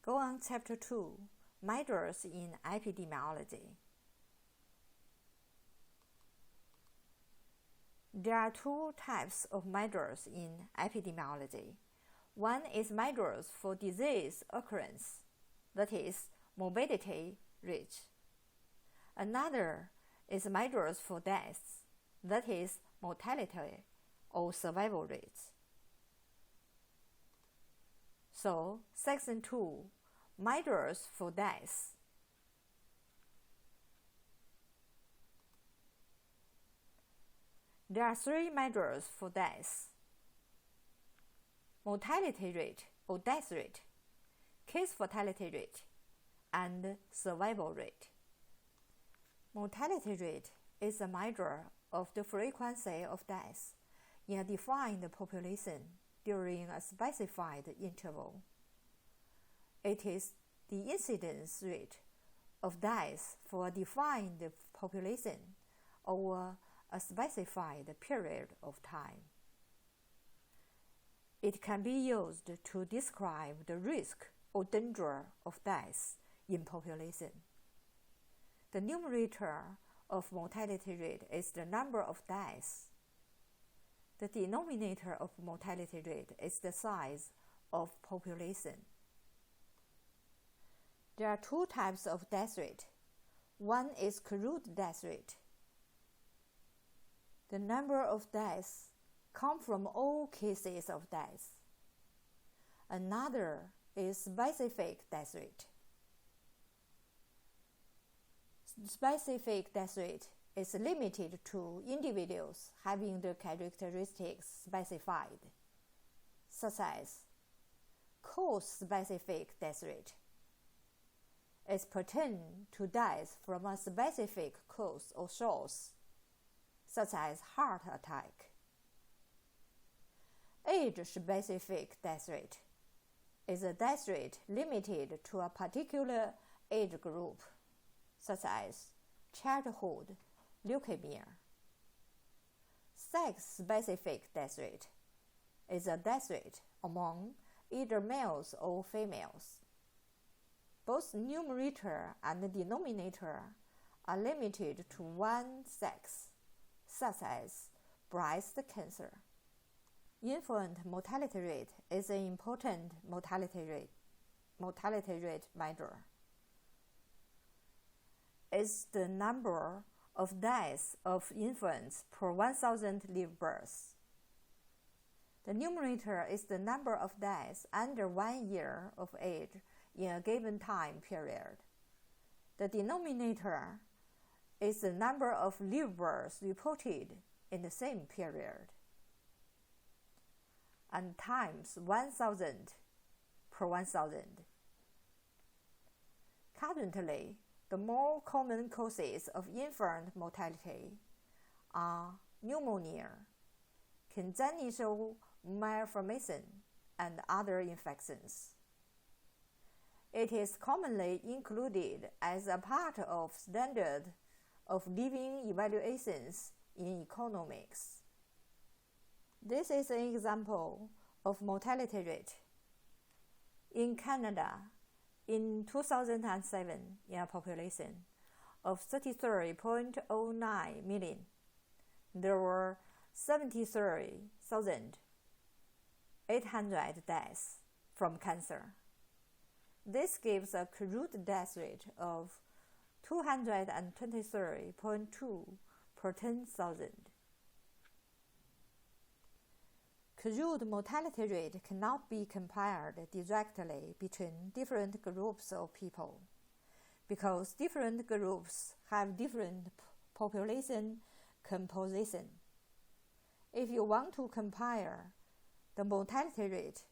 Go on Chapter 2, Measures in Epidemiology. There are two types of measures in epidemiology. One is measures for disease occurrence, that is, morbidity rate. Another is measures for deaths, that is, mortality or survival rates. So, Section 2, Measures for deaths. There are three measures for deaths: mortality rate or death rate, case fatality rate, and survival rate. Mortality rate is a measure of the frequency of deaths in a defined population during a specified interval. It is the incidence rate of deaths for a defined population over a specified period of time. It can be used to describe the risk or danger of death in population. The numerator of mortality rate is the number of deaths. The denominator of mortality rate is the size of population. There are two types of death rate. One is crude death rate. The number of deaths come from all cases of death. Another is specific death rate. Specific death rate is limited to individuals having the characteristics specified, such as cause-specific death rate. It pertains to death from a specific cause or source, such as heart attack. Age-specific death rate is a death rate limited to a particular age group, such as childhood leukemia. Sex-specific death rate is a death rate among either males or females. Both numerator and denominator are limited to one sex, such as breast cancer. Infant mortality rate is an important mortality rate measure. It's the number of deaths of infants per 1,000 live births. The numerator is the number of deaths under 1 year of age in a given time period. The denominator is the number of live births reported in the same period, and times 1,000 per 1,000. Currently, the more common causes of infant mortality are pneumonia, congenital malformation, and other infections. It is commonly included as a part of standard of living evaluations in economics. This is an example of mortality rate. In Canada, in 2007, in a population of 33.09 million, there were 73,800 deaths from cancer. This gives a crude death rate of 223.2 per 10,000. Crude mortality rate cannot be compared directly between different groups of people, because different groups have different population composition. If you want to compare the mortality rate,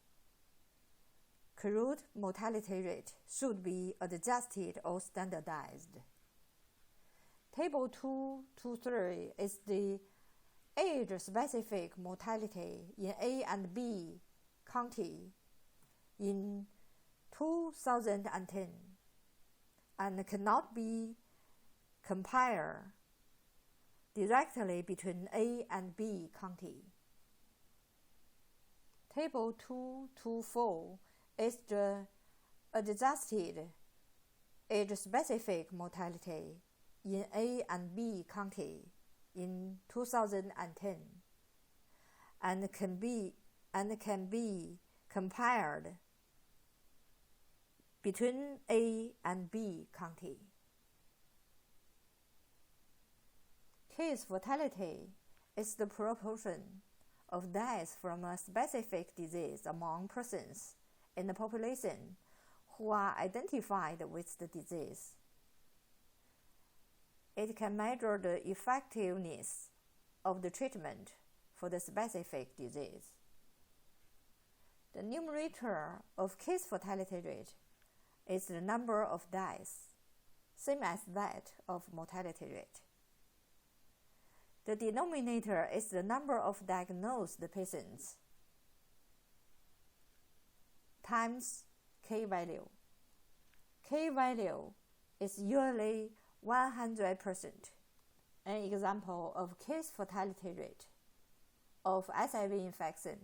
crude mortality rate should be adjusted or standardized. Table 223 is the age-specific mortality in A and B county in 2010 and cannot be compared directly between A and B county. Table 224 is the adjusted age-specific mortality in A and B county in 2010 and can be compared between A and B county. Case fatality is the proportion of deaths from a specific disease among persons in the population who are identified with the disease. It can measure the effectiveness of the treatment for the specific disease. The numerator of case fatality rate is the number of deaths, same as that of mortality rate. The denominator is the number of diagnosed patients times k-value. K-value is usually 100%. An example of case fatality rate of HIV infection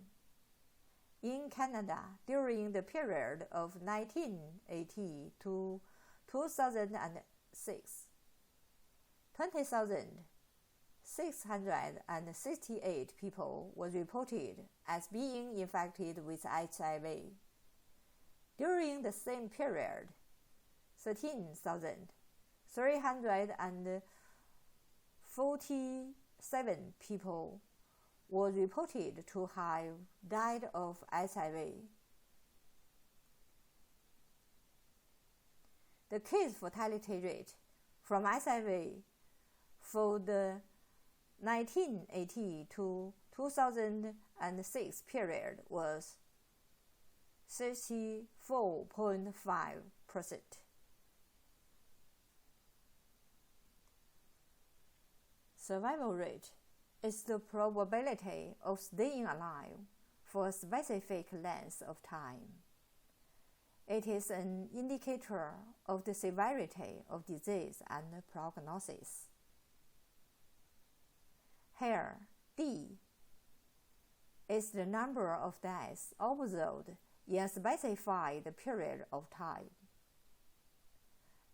in Canada during the period of 1980 to 2006, 20,668 people were reported as being infected with HIV. During the same period, 13,347 people were reported to have died of HIV. The case fatality rate from HIV for the 1980 to 2006 period was 64.5%. Survival rate is the probability of staying alive for a specific length of time. It is an indicator of the severity of disease and prognosis. Here, D is the number of deaths observed in a specified period of time.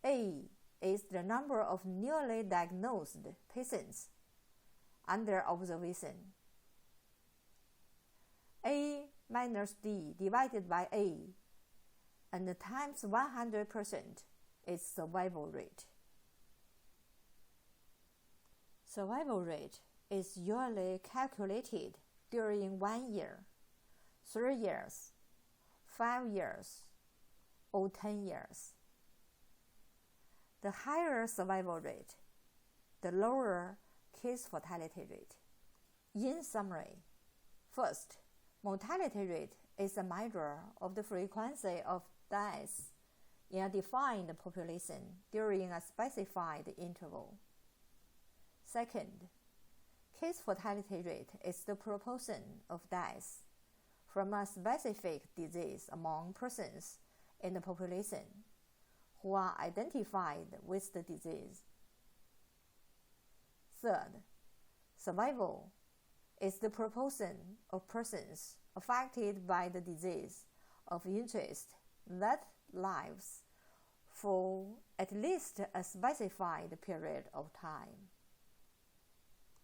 A is the number of newly diagnosed patients under observation. A minus D divided by A and times 100% is survival rate. Survival rate is usually calculated during 1 year, 3 years, 5 years, or 10 years. The higher survival rate, the lower case fatality rate. In summary, first, mortality rate is a measure of the frequency of deaths in a defined population during a specified interval. Second, case fatality rate is the proportion of deaths from a specific disease among persons in the population who are identified with the disease. Third, survival is the proportion of persons affected by the disease of interest that lives for at least a specified period of time.